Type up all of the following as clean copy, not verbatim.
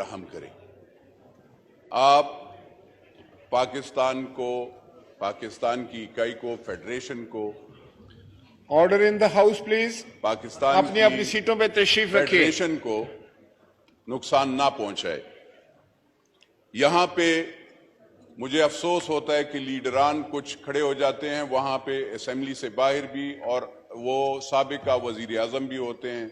रहम करें। आप पाकिस्तान को, पाकिस्तान की इकाई को, फेडरेशन को, order in the house please. Pakistan अपनी अपनी सीटों पे तशरीफ रखिए। फेडरेशन को नुकसान ना पहुंचाए। यहां पे मुझे अफसोस होता है कि लीडरान कुछ खड़े हो जाते हैं वहां पे असेंबली से बाहर भी, और वो साबिका वजीर आजम भी होते हैं।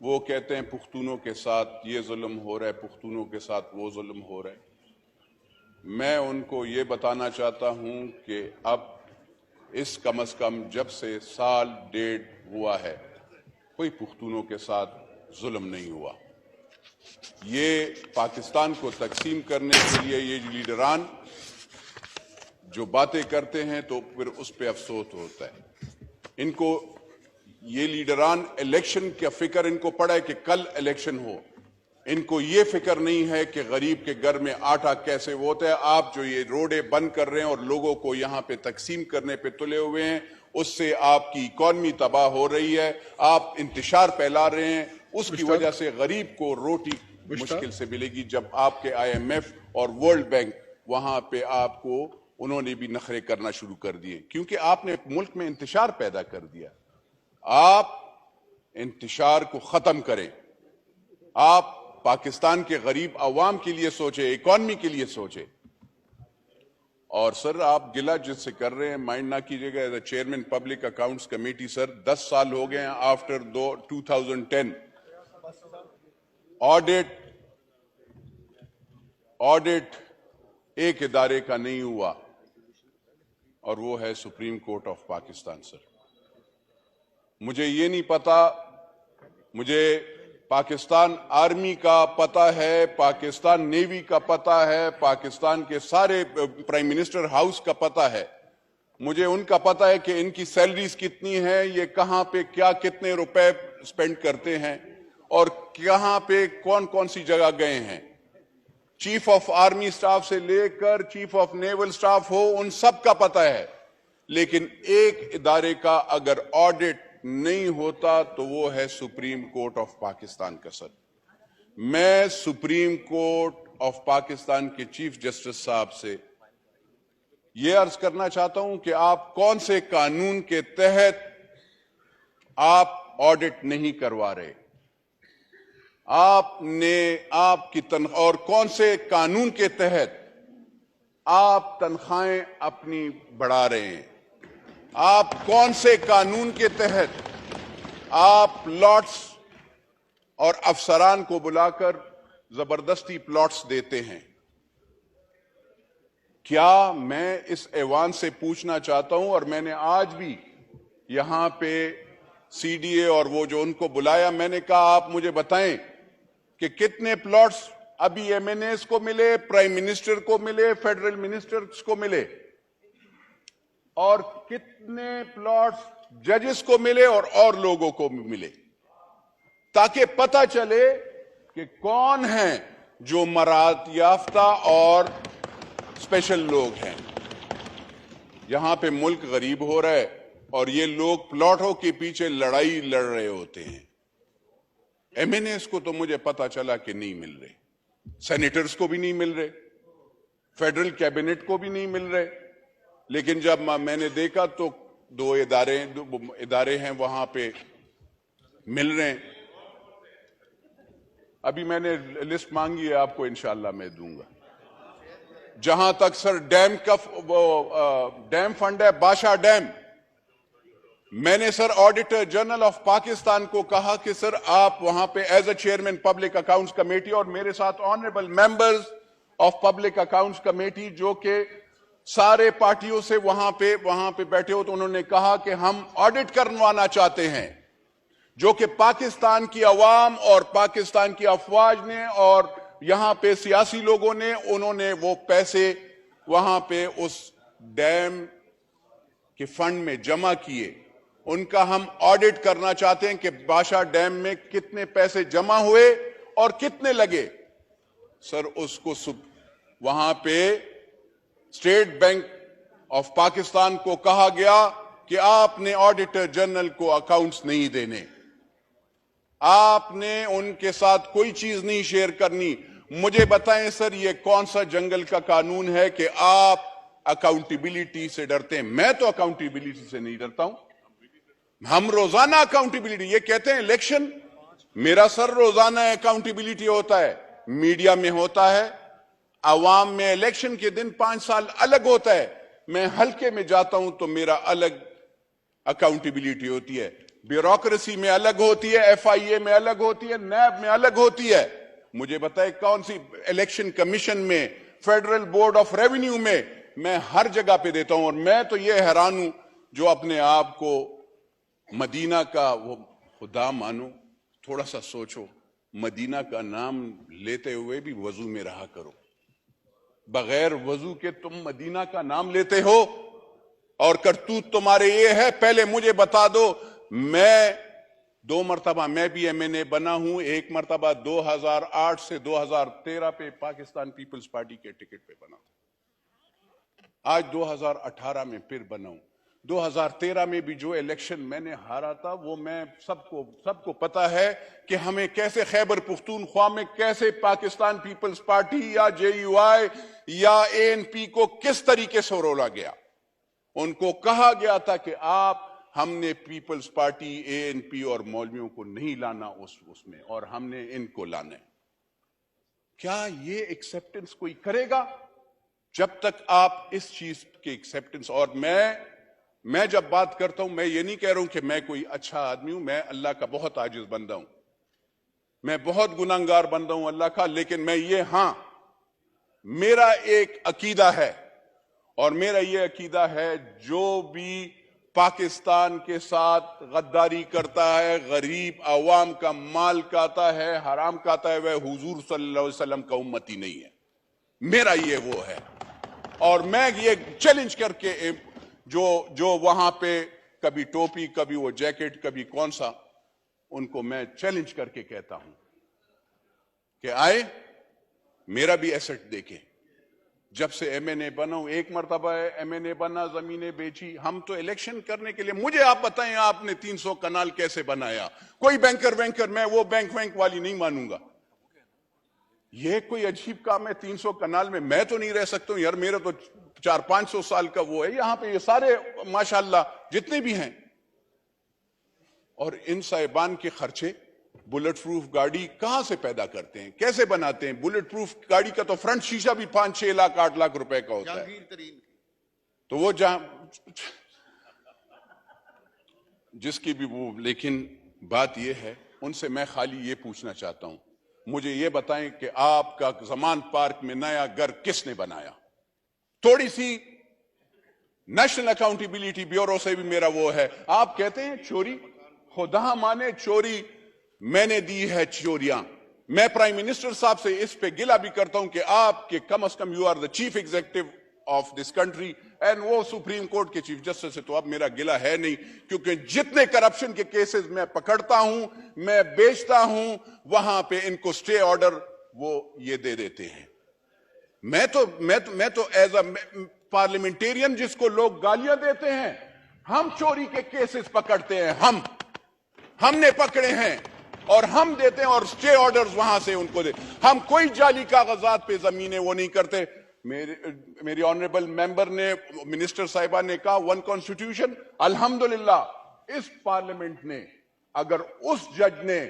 वो कहते हैं पुख्तूनों के साथ ये जुल्म हो रहा है, पुख्तूनों के साथ वो जुल्म हो रहा है। मैं उनको ये बताना चाहता हूं कि अब इस कम से कम जब से साल डेढ़ हुआ है कोई पुख्तूनों के साथ जुल्म नहीं हुआ। ये पाकिस्तान को तकसीम करने के लिए ये लीडरान जो बातें करते हैं तो फिर उस पर अफसोस होता है। इनको ये लीडरान इलेक्शन का फिक्र इनको पड़ा है कि कल इलेक्शन हो। इनको ये फिक्र नहीं है कि गरीब के घर में आटा कैसे होता है। आप जो ये रोडें बंद कर रहे हैं और लोगों को यहां पे तकसीम करने पे तुले हुए हैं, उससे आपकी इकॉनमी तबाह हो रही है। आप इंतशार फैला रहे हैं, उसकी वजह से गरीब को रोटी मुश्किल से मिलेगी। जब आपके IMF और वर्ल्ड बैंक वहां पे आपको उन्होंने भी नखरे करना शुरू कर दिए, क्योंकि आपने मुल्क में इंतशार पैदा कर दिया। आप इंतशार को खत्म करें। आप पाकिस्तान के गरीब अवाम के लिए सोचे, इकॉनमी के लिए सोचे। और सर आप गिला जिससे कर रहे हैं, माइंड ना कीजिएगा। As a chairman public accounts committee sir 10 साल हो गए हैं आफ्टर 2010। ऑडिट एक इदारे का नहीं हुआ और वो है supreme court of Pakistan. Sir मुझे ये नहीं पता, मुझे पाकिस्तान आर्मी का पता है, पाकिस्तान नेवी का पता है, पाकिस्तान के सारे प्राइम मिनिस्टर हाउस का पता है। मुझे उनका पता है कि इनकी सैलरीज कितनी है, ये कहां पे क्या कितने रुपए स्पेंड करते हैं और कहां पे कौन कौन सी जगह गए हैं। चीफ ऑफ आर्मी स्टाफ से लेकर चीफ ऑफ नेवल स्टाफ हो, उन सब का पता है। लेकिन एक इदारे का अगर ऑडिट नहीं होता तो वो है सुप्रीम कोर्ट ऑफ पाकिस्तान का। सर मैं सुप्रीम कोर्ट ऑफ पाकिस्तान के चीफ जस्टिस साहब से यह अर्ज करना चाहता हूं कि आप कौन से कानून के तहत आप ऑडिट नहीं करवा रहे, आपने आपकी तनख्वाह, और कौन से कानून के तहत आप तनख्वाहें अपनी बढ़ा रहे हैं। आप कौन से कानून के तहत आप प्लॉट्स और अफसरान को बुलाकर जबरदस्ती प्लॉट्स देते हैं। क्या मैं इस ऐवान से पूछना चाहता हूं, और मैंने आज भी यहां पे CDA और वो जो उनको बुलाया, मैंने कहा आप मुझे बताएं कि कितने प्लॉट्स अभी MNAs को मिले, प्राइम मिनिस्टर को मिले, फेडरल मिनिस्टर्स को मिले, और कितने प्लॉट्स जजेस को मिले और लोगों को मिले, ताकि पता चले कि कौन है जो मराद याफ्ता और स्पेशल लोग हैं। यहां पे मुल्क गरीब हो रहा है और ये लोग प्लॉटों के पीछे लड़ाई लड़ रहे होते हैं। MNAs को तो मुझे पता चला कि नहीं मिल रहे, सेनेटर्स को भी नहीं मिल रहे, फेडरल कैबिनेट को भी नहीं मिल रहे। लेकिन जब मैंने देखा तो दो इदारे हैं वहां पे मिल रहे हैं। अभी मैंने लिस्ट मांगी है, आपको इंशाल्लाह मैं दूंगा। जहां तक सर डैम का डैम फंड है, बादशाह डैम, मैंने sir auditor general of Pakistan को कहा कि सर आप वहां पे as a chairman public accounts committee, और मेरे साथ honourable members of public accounts committee जो कि सारे पार्टियों से वहां पे बैठे हो, तो उन्होंने कहा कि हम ऑडिट करवाना चाहते हैं, जो कि पाकिस्तान की अवाम और पाकिस्तान की अफवाज ने और यहां पे सियासी लोगों ने, उन्होंने वो पैसे वहां पे उस डैम के फंड में जमा किए, उनका हम ऑडिट करना चाहते हैं कि बादशाह डैम में कितने पैसे जमा हुए और कितने लगे। सर उसको वहां पे स्टेट बैंक ऑफ पाकिस्तान को कहा गया कि आपने ऑडिटर जनरल को अकाउंट्स नहीं देने, आपने उनके साथ कोई चीज नहीं शेयर करनी। मुझे बताएं सर, ये कौन सा जंगल का कानून है कि आप अकाउंटेबिलिटी से डरते हैं? मैं तो अकाउंटेबिलिटी से नहीं डरता हूं। हम रोजाना अकाउंटेबिलिटी, ये कहते हैं इलेक्शन, मेरा सर रोजाना अकाउंटेबिलिटी होता है, मीडिया में होता है, अवाम में इलेक्शन के दिन 5 साल अलग होता है। मैं हल्के में जाता हूं तो मेरा अलग अकाउंटेबिलिटी होती है, ब्यूरोक्रेसी में अलग होती है, FIA में अलग होती है, NAB में अलग होती है। मुझे बताए कौन सी इलेक्शन कमीशन में, फेडरल बोर्ड ऑफ रेवेन्यू में, मैं हर जगह पे देता हूं। और मैं तो ये हैरान हूं जो अपने आप को मदीना का वो खुदा मानो। थोड़ा सा सोचो, मदीना का नाम लेते हुए भी वजू में रहा करो। बगैर वजू के तुम मदीना का नाम लेते हो और करतूत तुम्हारे ये है। पहले मुझे बता दो, मैं 2 मरतबा मैं भी MNA बना हूं। 1 मरतबा 2008 से 2013 पे पाकिस्तान पीपल्स पार्टी के टिकट पे बना था। आज 2018 में फिर बना हूं। 2013 में भी जो इलेक्शन मैंने हारा था, वो मैं सबको पता है कि हमें कैसे खैबर पुख्तूनख्वा में कैसे पाकिस्तान पीपल्स पार्टी या JUI या ANP को किस तरीके से रोला गया। उनको कहा गया था कि हमने पीपल्स पार्टी, ANP और मौलवियों को नहीं लाना उसमें, और हमने इनको लाना है। क्या ये एक्सेप्टेंस कोई करेगा? जब तक आप इस चीज के एक्सेप्टेंस, और मैं जब बात करता हूं, मैं ये नहीं कह रहा हूं कि मैं कोई अच्छा आदमी हूं। मैं अल्लाह का बहुत आजिज बंदा हूं, मैं बहुत गुनाहगार बंदा हूं अल्लाह का। लेकिन मैं ये, मेरा एक अकीदा है, और मेरा ये अकीदा है, जो भी पाकिस्तान के साथ गद्दारी करता है, गरीब अवाम का माल खाता है, हराम खाता है, वह हुजूर सल्लल्लाहु अलैहि वसल्लम का उम्मती नहीं है। मेरा ये वो है। और मैं ये चैलेंज करके, जो वहां पे कभी टोपी, कभी वो जैकेट, कभी कौन सा, उनको मैं चैलेंज करके कहता हूं कि आए, मेरा भी एसेट देखें। जब से MNA बना हूं, 1 मरतबा MNA बना, जमीनें बेची। हम तो इलेक्शन करने के लिए, मुझे आप बताएं, आपने 300 कनाल कैसे बनाया? कोई बैंकर, मैं वो बैंक वाली नहीं मानूंगा। ये कोई अजीब काम है? 300 कनाल में मैं तो नहीं रह सकता हूं यार। मेरा तो 400-500 साल का वो है। यहां पे ये सारे माशाल्लाह जितने भी हैं, और इन साहिबान के खर्चे, बुलेट प्रूफ गाड़ी कहां से पैदा करते हैं, कैसे बनाते हैं? बुलेट प्रूफ गाड़ी का तो फ्रंट शीशा भी 5-6 लाख 8 लाख रुपए का होता है। तो वो जिसकी भी वो, लेकिन बात ये है, उनसे मैं खाली ये पूछना चाहता हूं, मुझे ये बताएं कि आपका जमान पार्क में नया घर किसने बनाया? थोड़ी सी नेशनल अकाउंटेबिलिटी ब्यूरो से भी मेरा वो है। आप कहते हैं चोरी, खुदा माने चोरी मैंने दी है चोरियां। मैं प्राइम मिनिस्टर साहब से इस पे गिला भी करता हूं कि आपके कम अज कम, you are the chief executive of this country, and वो सुप्रीम कोर्ट के चीफ जस्टिस से तो अब मेरा गिला है नहीं, क्योंकि जितने करप्शन के केसेस मैं पकड़ता हूं, मैं बेचता हूं, वहां पे इनको स्टे ऑर्डर वो ये दे देते हैं। मैं तो एज अ पार्लियामेंटेरियन, जिसको लोग गालियां देते हैं, हम चोरी के केसेस पकड़ते हैं, हमने पकड़े हैं और हम देते हैं, और स्टे ऑर्डर्स वहां से उनको दे। हम कोई जाली कागजात पे जमीनें वो नहीं करते। मेरी ऑनरेबल मेंबर ने, मिनिस्टर साहिबा ने कहा 1 कॉन्स्टिट्यूशन। अल्हम्दुलिल्लाह इस पार्लियामेंट ने, अगर उस जज ने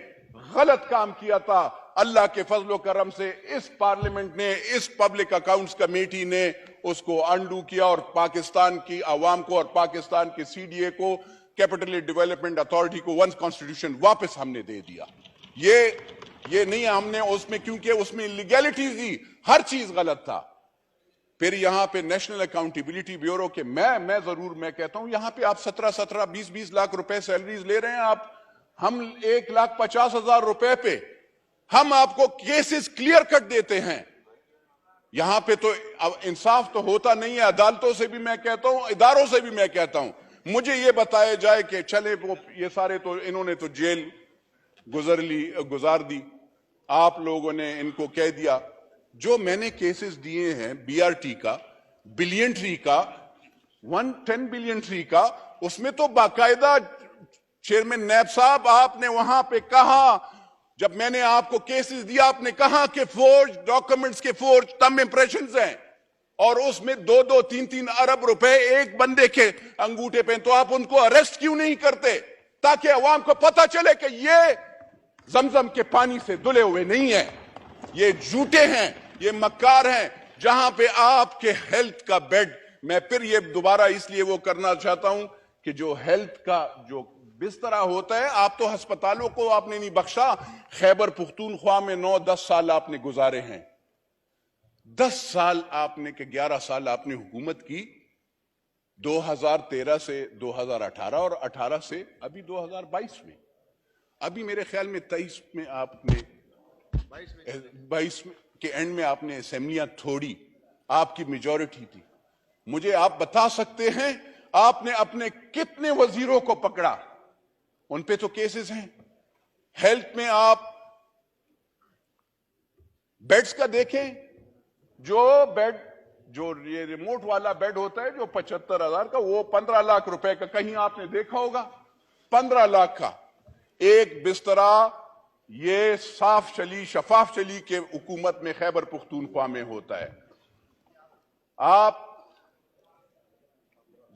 गलत काम किया था, अल्लाह के फजलो करम से इस पार्लियामेंट ने, इस पब्लिक अकाउंट्स कमेटी ने उसको अंडू किया, और पाकिस्तान की आवाम को और पाकिस्तान के CDA को, कैपिटल डेवलपमेंट अथॉरिटी को 1 कॉन्स्टिट्यूशन वापस हमने दे दिया। ये नहीं हमने उसमें, क्योंकि उसमें इलीगैलिटी थी, हर चीज गलत था। फिर यहां पे नेशनल अकाउंटेबिलिटी ब्यूरो के, मैं कहता हूं, यहां पे आप 17 20 लाख रुपए सैलरीज ले रहे हैं आप, हम 1,50,000 रुपए पे हम आपको केसेस क्लियर कट देते हैं। यहां पे तो इंसाफ तो होता नहीं है। अदालतों से भी मैं कहता हूं, इदारों से भी मैं कहता हूं, मुझे ये बताया जाए कि चले वो ये सारे तो इन्होंने तो जेल गुजार दी, आप लोगों ने इनको कह दिया। जो मैंने केसेस दिए हैं BRT का, बिलियन ट्री का, 110 बिलियन ट्री का, उसमें तो बाकायदा चेयरमैन नैब साहब आपने वहां पे कहा जब मैंने आपको केसेस दिया, आपने कहा कि फोर्ज डॉक्यूमेंट्स के फोर्ज थंब इंप्रेशंस हैं और उसमें 2-3 अरब रुपए एक बंदे के अंगूठे पे, तो आप उनको अरेस्ट क्यों नहीं करते ताकि अवाम को पता चले कि ये जमजम के पानी से धुले हुए नहीं है, ये झूठे हैं, ये मक्कार हैं। जहां पे आपके हेल्थ का बेड, मैं फिर ये दोबारा इसलिए वो करना चाहता हूं कि जो हेल्थ का जो बिस्तरा होता है, आप तो अस्पतालों को आपने नहीं बख्शा। खैबर पुख्तूनख्वा में 9-10 साल आपने गुजारे हैं, 10 साल आपने के 11 साल आपने हुकूमत की, 2013 से 2018 और 18 से अभी 2022 में, अभी मेरे ख्याल में 23 में आपने 22 के एंड में आपने असेंबलियां तोड़ी, आपकी मेजॉरिटी थी। मुझे आप बता सकते हैं आपने अपने कितने वजीरों को पकड़ा? उन पे तो केसेस हैं। हेल्थ में आप बेड्स का देखें, जो बेड, जो ये रिमोट वाला बेड होता है जो 75,000 का, वो 15 लाख रुपए का, कहीं आपने देखा होगा? 15 लाख का एक बिस्तरा, ये साफ चली शफाफ चली के हुकूमत में खैबर पुख्तूनख्वा में होता है। आप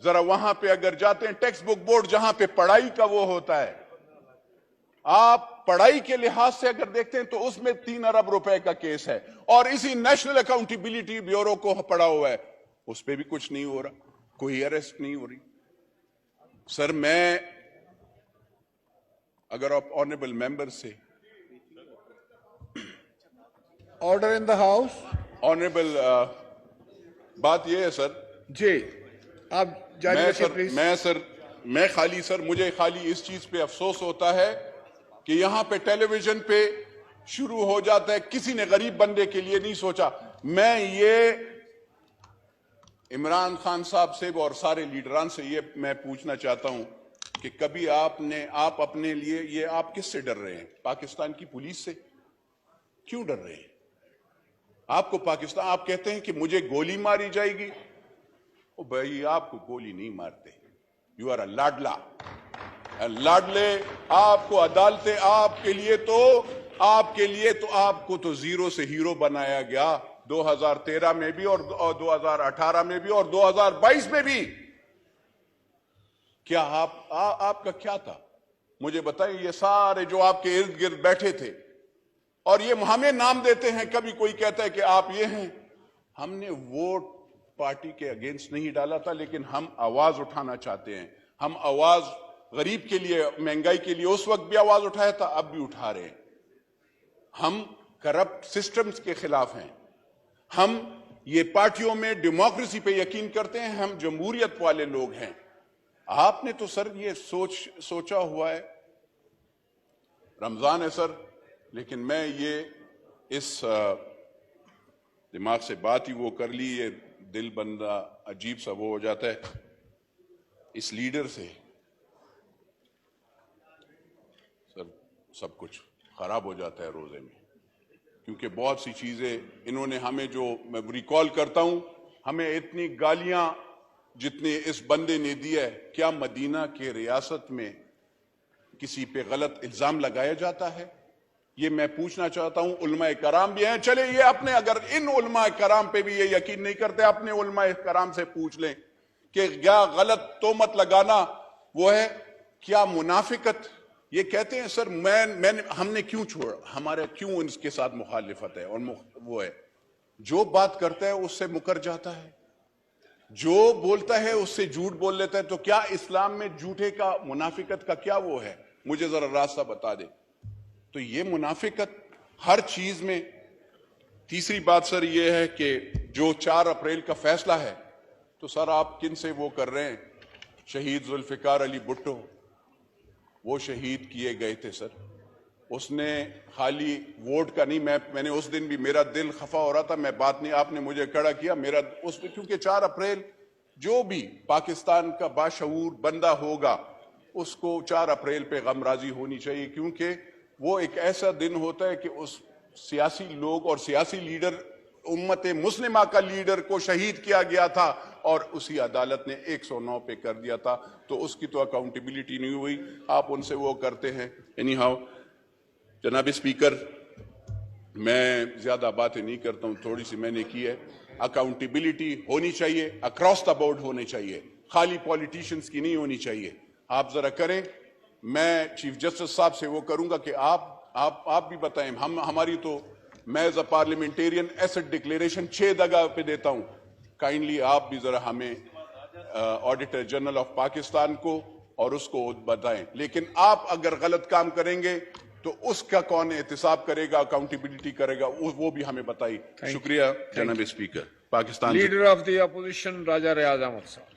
जरा वहां पे अगर जाते हैं, टेक्स्ट बुक बोर्ड जहां पे पढ़ाई का वो होता है, आप पढ़ाई के लिहाज से अगर देखते हैं तो उसमें 3 अरब रुपए का केस है, और इसी नेशनल अकाउंटेबिलिटी ब्यूरो को पड़ा हुआ है, उस पर भी कुछ नहीं हो रहा, कोई अरेस्ट नहीं हो रही। सर, मैं अगर आप ऑनरेबल मेंबर से Order in the house. Honourable बात यह है सर जी, आप जारी रखिए प्लीज। मैं खाली सर, मुझे खाली इस चीज पे अफसोस होता है कि यहां पे टेलीविजन पे शुरू हो जाता है, किसी ने गरीब बंदे के लिए नहीं सोचा। मैं ये इमरान खान साहब से और सारे लीडरान से ये मैं पूछना चाहता हूं कि कभी आप अपने लिए, ये आप किससे डर रहे हैं? पाकिस्तान की पुलिस से? क्यों डर रहे हैं? आपको पाकिस्तान, आप कहते हैं कि मुझे गोली मारी जाएगी। ओ भाई, आपको गोली नहीं मारते, यू आर अ लाडला। लाडले आपको अदालतें, आपके लिए तो आपको तो जीरो से हीरो बनाया गया, 2013 में भी और 2018 में भी और 2022 में भी। क्या आपका क्या था? मुझे बताइए। ये सारे जो आपके इर्द गिर्द बैठे थे और ये हमें नाम देते हैं, कभी कोई कहता है कि आप ये हैं। हमने वोट पार्टी के अगेंस्ट नहीं डाला था, लेकिन हम आवाज उठाना चाहते हैं। हम आवाज गरीब के लिए, महंगाई के लिए उस वक्त भी आवाज उठाया था, अब भी उठा रहे हैं। हम करप्ट सिस्टम्स के खिलाफ हैं। हम ये पार्टियों में डेमोक्रेसी पे यकीन करते हैं। हम जमहूरियत वाले लोग हैं। आपने तो सर ये सोचा हुआ है, रमजान है सर, लेकिन मैं ये इस दिमाग से बात ही वो कर ली, ये दिल बंदा अजीब सा वो हो जाता है इस लीडर से। सर, सब कुछ खराब हो जाता है रोजे में, क्योंकि बहुत सी चीजें इन्होंने हमें, जो मैं रिकॉल करता हूं, हमें इतनी गालियां जितने इस बंदे ने दिया है। क्या मदीना के रियासत में किसी पे गलत इल्जाम लगाया जाता है? ये मैं पूछना चाहता हूं। उलमाए कराम भी हैं, चले ये अपने, अगर इन उलमाए कराम पे भी ये यकीन नहीं करते, अपने उलमाए कराम से पूछ लें कि क्या गलत तोहमत लगाना वो है, क्या मुनाफिकत? ये कहते हैं सर, हमने क्यों छोड़ा, हमारे क्यों इसके साथ मुखालिफत है? और वो है जो बात करता है उससे मुकर जाता है, जो बोलता है उससे झूठ बोल लेता है। तो क्या इस्लाम में झूठे का, मुनाफिकत का क्या वो है? मुझे जरा रास्ता बता दे। तो ये मुनाफिकत हर चीज में। तीसरी बात सर ये है कि जो 4 अप्रैल का फैसला है, तो सर आप किन से वो कर रहे हैं? शहीद जुल्फिकार अली भुट्टो, वो शहीद किए गए थे सर। उसने खाली वोट का नहीं, मैंने उस दिन भी, मेरा दिल खफा हो रहा था, मैं बात नहीं, आपने मुझे खड़ा किया मेरा उस, क्योंकि 4 अप्रैल जो भी पाकिस्तान का बाशऊर बंदा होगा उसको 4 अप्रैल पे गमराजी होनी चाहिए, क्योंकि वो एक ऐसा दिन होता है कि उस सियासी लोग और सियासी लीडर, उम्मत मुस्लिमा का लीडर को शहीद किया गया था और उसी अदालत ने 109 पे कर दिया था। तो उसकी तो अकाउंटेबिलिटी नहीं हुई, आप उनसे वो करते हैं। एनी हाउ, जनाब स्पीकर, मैं ज्यादा बातें नहीं करता हूं, थोड़ी सी मैंने की है। अकाउंटेबिलिटी होनी चाहिए, अक्रॉस द बोर्ड होनी चाहिए, खाली पॉलिटिशियंस की नहीं होनी चाहिए। आप जरा करें, मैं चीफ जस्टिस साहब से वो करूंगा कि आप भी बताएं। हमारी तो मैं as a parliamentarian asset declaration 6 जगह पे देता हूं। काइंडली आप भी जरा हमें ऑडिटर जनरल ऑफ पाकिस्तान को और उसको बताएं। लेकिन आप अगर गलत काम करेंगे तो उसका कौन एहतिसाब करेगा, अकाउंटेबिलिटी करेगा, वो भी हमें बताइए। शुक्रिया जनाब speaker. Pakistan leader of the opposition Raja Riaz Ahmad साहब।